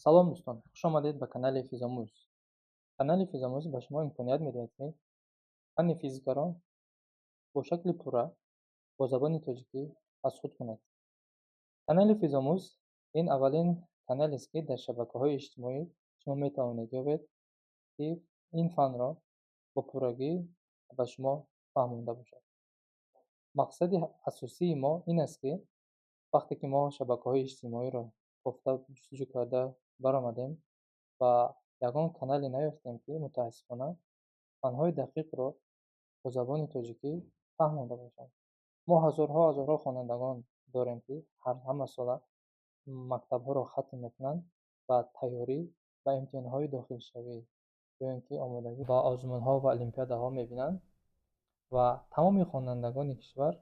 салом дӯстон, хуш омадед ба канали Физомӯз. Канали Физомӯз ба шумо имконият медиҳад, ки фанни физикаро бо шакли пурра бо забони тоҷикӣ аз худ кунед. Канали Физомӯз ин аввалин каналест, ки дар шабакаҳои иҷтимоӣ шумо метавонед ёбед, ки ин фанро бо пуррагӣ ба шумо фаҳмонда бошад. Мақсади асосии мо ин аст, ки вақте ки мо шабакаҳои иҷтимоиро бофта, ҷустуҷӯ карда баромадем ва ягон канале наёфтем, ки мутаассифона фанҳои дақиқро бо забони тоҷикӣ фаҳмонда бошад. Мо ҳазорҳо хонандагон дорем, ки ҳама сола мактабҳоро хатм мекунанд ба тайёрӣ ба имтиҳонҳои дохилшавӣ, ё ин ки омодагӣ ба озмунҳо ва олимпиадаҳо мебинанд ва тамоми хонандагони кишвар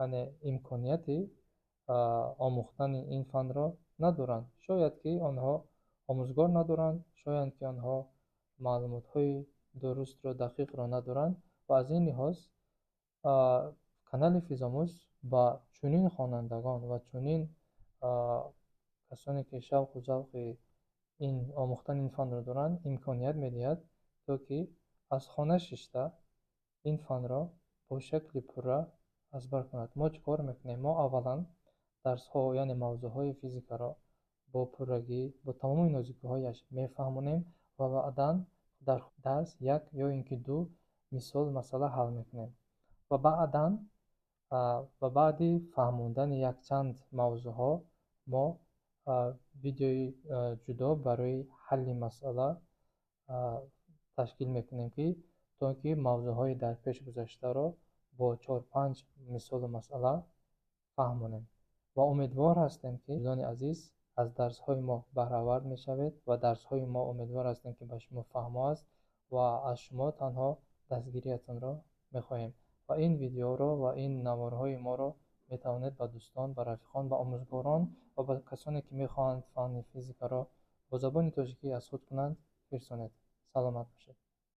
яъне имконияти омӯхтани ин фанро надоранд. Шояд ки онҳо омӯзгор надоранд, шояд ки онҳо маълумотҳои дурустро, дақиқро надоранд ва аз ин лиҳоз канали Физомӯз ба чунин хонандагон ва чунин касоне, ки шавқу завқи омӯхтани ин фанро доранд, имконият медиҳад, то ки аз хона шишта ин фанро бо шакли пурра аз бар кунад. Мо чӣ кор мекунем? Мо аввалан дарсҳо, яъне мавзӯъҳои физикаро бо пуррагӣ, бо тамоми нозукиҳояш мефаҳмонем ва баъдан дар дарс як ё ин ки ду мисол масъала ҳал мекунем ва баъдан ба баъди фаҳмондани якчанд мавзӯъҳо мо видеои ҷудо барои ҳалли масъала ташкил мекунем, то ки мавзӯъҳои дар пеш гузаштаро бо 4-5 мисолу масъала фаҳмонем ва умедвор ҳастем, ки дӯстони азиз аз дарсҳои мо баҳравард мешавед ва дарсҳои мо умедвор ҳастем, ки ба шумо фаҳмо аст ва аз шумо танҳо дастгириятонро мехоҳем. Ва ин видеоро ва ин наворҳои моро метавонед ба дӯстон, ба рафиқон, ба омӯзгорон ва ба касоне, ки мехоҳанд фанни физикаро бо забони тоҷикӣ аз худ кунанд, фирсонед. Саломат бошед.